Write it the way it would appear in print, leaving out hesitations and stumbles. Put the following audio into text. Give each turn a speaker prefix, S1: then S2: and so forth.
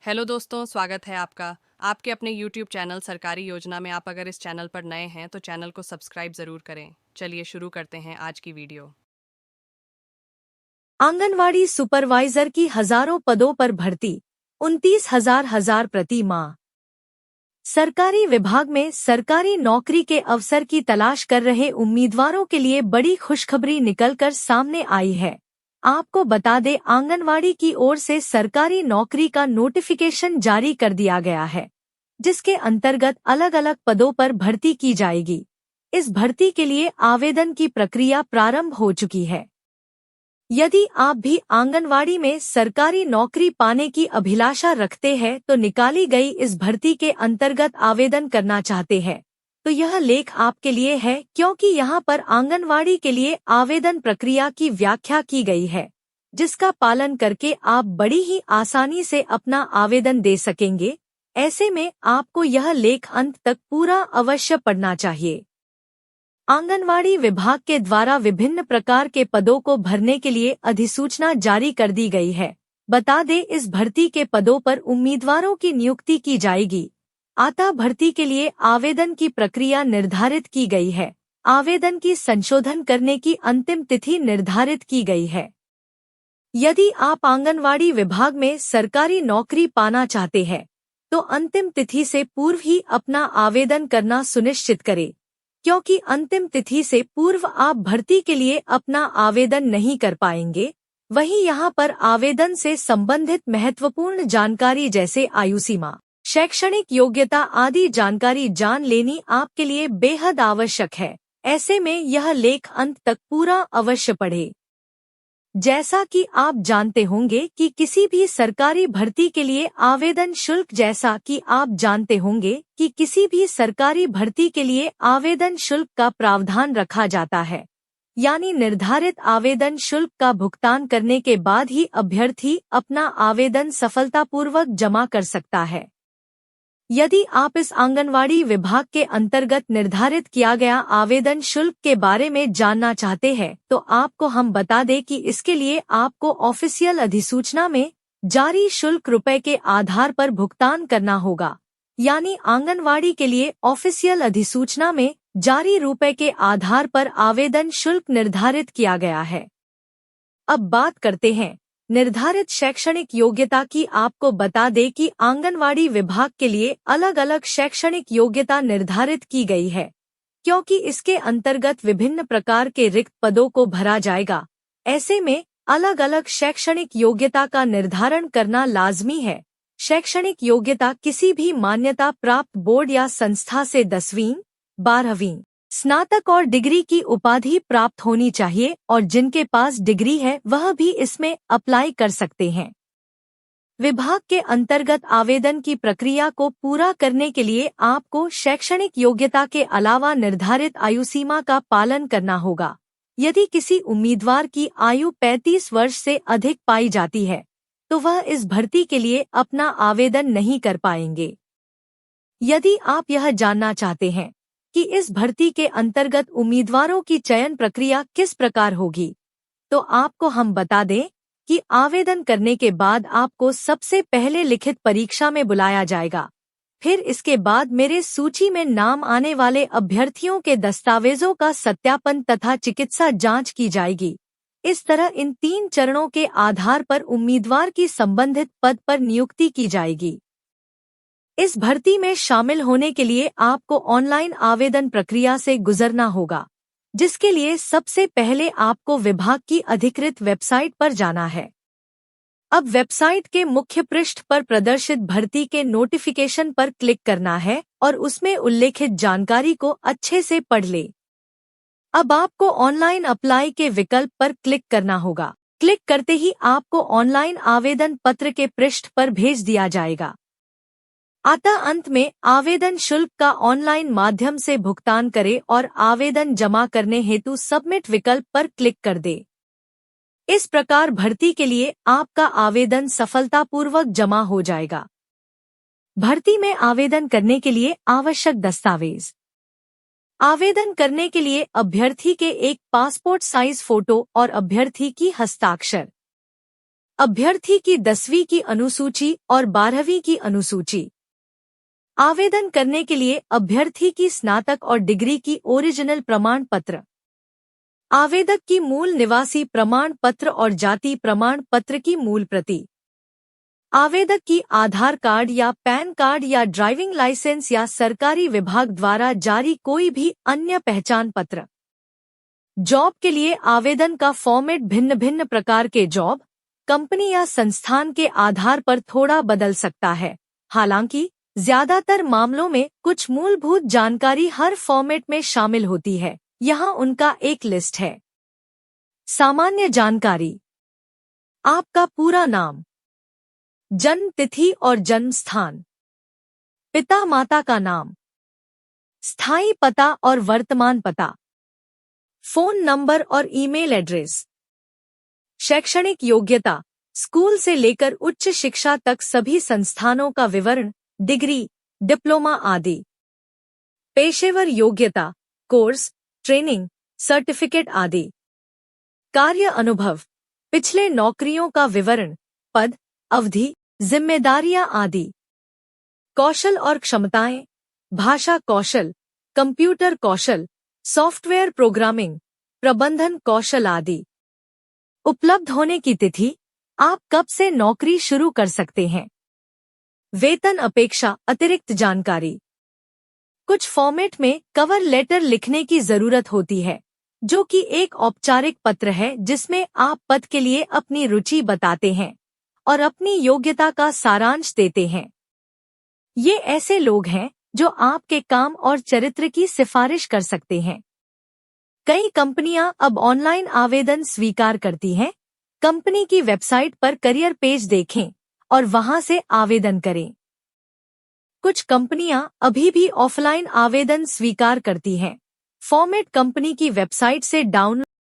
S1: Hello दोस्तों, स्वागत है आपका आपके अपने यूट्यूब चैनल सरकारी योजना में। आप अगर इस चैनल पर नए हैं तो चैनल को सब्सक्राइब ज़रूर करें। चलिए शुरू करते हैं आज की वीडियो।
S2: आंगनवाड़ी सुपरवाइजर की हजारों पदों पर भर्ती, 29,000 प्रति माह। सरकारी विभाग में सरकारी नौकरी के अवसर की तलाश कर रहे उम्मीदवारों के लिए बड़ी खुशखबरी निकलकर सामने आई है। आपको बता दें, आंगनवाड़ी की ओर से सरकारी नौकरी का नोटिफिकेशन जारी कर दिया गया है, जिसके अंतर्गत अलग अलग पदों पर भर्ती की जाएगी। इस भर्ती के लिए आवेदन की प्रक्रिया प्रारंभ हो चुकी है। यदि आप भी आंगनवाड़ी में सरकारी नौकरी पाने की अभिलाषा रखते हैं तो निकाली गई इस भर्ती के अंतर्गत आवेदन करना चाहते हैं, तो यह लेख आपके लिए है, क्योंकि यहाँ पर आंगनवाड़ी के लिए आवेदन प्रक्रिया की व्याख्या की गई है, जिसका पालन करके आप बड़ी ही आसानी से अपना आवेदन दे सकेंगे। ऐसे में आपको यह लेख अंत तक पूरा अवश्य पढ़ना चाहिए। आंगनवाड़ी विभाग के द्वारा विभिन्न प्रकार के पदों को भरने के लिए अधिसूचना जारी कर दी गई है। बता दें, इस भर्ती के पदों पर उम्मीदवारों की नियुक्ति की जाएगी। आता भर्ती के लिए आवेदन की प्रक्रिया निर्धारित की गई है। आवेदन की संशोधन करने की अंतिम तिथि निर्धारित की गई है। यदि आप आंगनवाड़ी विभाग में सरकारी नौकरी पाना चाहते हैं, तो अंतिम तिथि से पूर्व ही अपना आवेदन करना सुनिश्चित करें, क्योंकि अंतिम तिथि से पूर्व आप भर्ती के लिए अपना आवेदन नहीं कर पाएंगे। वहीं यहाँ पर आवेदन से संबंधित महत्वपूर्ण जानकारी जैसे आयु सीमा, शैक्षणिक योग्यता आदि जानकारी जान लेनी आपके लिए बेहद आवश्यक है। ऐसे में यह लेख अंत तक पूरा अवश्य पढ़ें। जैसा कि आप जानते होंगे कि किसी भी सरकारी भर्ती के लिए आवेदन शुल्क जैसा कि आप जानते होंगे कि किसी भी सरकारी भर्ती के लिए आवेदन शुल्क का प्रावधान रखा जाता है, यानी निर्धारित आवेदन शुल्क का भुगतान करने के बाद ही अभ्यर्थी अपना आवेदन सफलतापूर्वक जमा कर सकता है। यदि आप इस आंगनवाड़ी विभाग के अंतर्गत निर्धारित किया गया आवेदन शुल्क के बारे में जानना चाहते हैं, तो आपको हम बता दें कि इसके लिए आपको ऑफिशियल अधिसूचना में जारी शुल्क रुपए के आधार पर भुगतान करना होगा। यानी आंगनवाड़ी के लिए ऑफिशियल अधिसूचना में जारी रुपए के आधार पर आवेदन शुल्क निर्धारित किया गया है। अब बात करते हैं निर्धारित शैक्षणिक योग्यता की। आपको बता दें कि आंगनवाड़ी विभाग के लिए अलग अलग शैक्षणिक योग्यता निर्धारित की गई है, क्योंकि इसके अंतर्गत विभिन्न प्रकार के रिक्त पदों को भरा जाएगा। ऐसे में अलग अलग शैक्षणिक योग्यता का निर्धारण करना लाजमी है। शैक्षणिक योग्यता किसी भी मान्यता प्राप्त बोर्ड या संस्था से 10वीं, 12वीं, स्नातक और डिग्री की उपाधि प्राप्त होनी चाहिए, और जिनके पास डिग्री है वह भी इसमें अप्लाई कर सकते हैं। विभाग के अंतर्गत आवेदन की प्रक्रिया को पूरा करने के लिए आपको शैक्षणिक योग्यता के अलावा निर्धारित आयु सीमा का पालन करना होगा। यदि किसी उम्मीदवार की आयु 35 वर्ष से अधिक पाई जाती है, तो वह इस भर्ती के लिए अपना आवेदन नहीं कर पाएंगे। यदि आप यह जानना चाहते हैं कि इस भर्ती के अंतर्गत उम्मीदवारों की चयन प्रक्रिया किस प्रकार होगी, तो आपको हम बता दें कि आवेदन करने के बाद आपको सबसे पहले लिखित परीक्षा में बुलाया जाएगा। फिर इसके बाद मेरे सूची में नाम आने वाले अभ्यर्थियों के दस्तावेजों का सत्यापन तथा चिकित्सा जांच की जाएगी। इस तरह इन 3 चरणों के आधार पर उम्मीदवार की संबंधित पद पर नियुक्ति की जाएगी। इस भर्ती में शामिल होने के लिए आपको ऑनलाइन आवेदन प्रक्रिया से गुजरना होगा, जिसके लिए सबसे पहले आपको विभाग की अधिकृत वेबसाइट पर जाना है। अब वेबसाइट के मुख्य पृष्ठ पर प्रदर्शित भर्ती के नोटिफिकेशन पर क्लिक करना है और उसमें उल्लेखित जानकारी को अच्छे से पढ़ ले। अब आपको ऑनलाइन अप्लाई के विकल्प पर क्लिक करना होगा। क्लिक करते ही आपको ऑनलाइन आवेदन पत्र के पृष्ठ पर भेज दिया जाएगा। अतः अंत में आवेदन शुल्क का ऑनलाइन माध्यम से भुगतान करें और आवेदन जमा करने हेतु सबमिट विकल्प पर क्लिक कर दें। इस प्रकार भर्ती के लिए आपका आवेदन सफलतापूर्वक जमा हो जाएगा। भर्ती में आवेदन करने के लिए आवश्यक दस्तावेज। आवेदन करने के लिए अभ्यर्थी के एक पासपोर्ट साइज फोटो और अभ्यर्थी की हस्ताक्षर, अभ्यर्थी की 10वीं की अनुसूची और 12वीं की अनुसूची। आवेदन करने के लिए अभ्यर्थी की स्नातक और डिग्री की ओरिजिनल प्रमाण पत्र, आवेदक की मूल निवासी प्रमाण पत्र और जाति प्रमाण पत्र की मूल प्रति, आवेदक की आधार कार्ड या पैन कार्ड या ड्राइविंग लाइसेंस या सरकारी विभाग द्वारा जारी कोई भी अन्य पहचान पत्र। जॉब के लिए आवेदन का फॉर्मेट भिन्न भिन्न प्रकार के जॉब, कंपनी या संस्थान के आधार पर थोड़ा बदल सकता है। हालांकि ज्यादातर मामलों में कुछ मूलभूत जानकारी हर फॉर्मेट में शामिल होती है। यहाँ उनका एक लिस्ट है। सामान्य जानकारी: आपका पूरा नाम, जन्म तिथि और जन्म स्थान, पिता माता का नाम, स्थायी पता और वर्तमान पता, फोन नंबर और ईमेल एड्रेस, शैक्षणिक योग्यता, स्कूल से लेकर उच्च शिक्षा तक सभी संस्थानों का विवरण, डिग्री, डिप्लोमा आदि, पेशेवर योग्यता, कोर्स, ट्रेनिंग, सर्टिफिकेट आदि, कार्य अनुभव, पिछले नौकरियों का विवरण, पद, अवधि, जिम्मेदारियां आदि, कौशल और क्षमताएं, भाषा कौशल, कंप्यूटर कौशल, सॉफ्टवेयर प्रोग्रामिंग, प्रबंधन कौशल आदि। उपलब्ध होने की तिथि: आप कब से नौकरी शुरू कर सकते हैं। वेतन अपेक्षा अतिरिक्त जानकारी: कुछ फॉर्मेट में कवर लेटर लिखने की जरूरत होती है, जो कि एक औपचारिक पत्र है जिसमें आप पद के लिए अपनी रुचि बताते हैं और अपनी योग्यता का सारांश देते हैं। ये ऐसे लोग हैं जो आपके काम और चरित्र की सिफारिश कर सकते हैं। कई कंपनियां अब ऑनलाइन आवेदन स्वीकार करती हैं। कंपनी की वेबसाइट पर करियर पेज देखें और वहां से आवेदन करें। कुछ कंपनियां अभी भी ऑफलाइन आवेदन स्वीकार करती हैं। फॉर्मेट कंपनी की वेबसाइट से डाउनलोड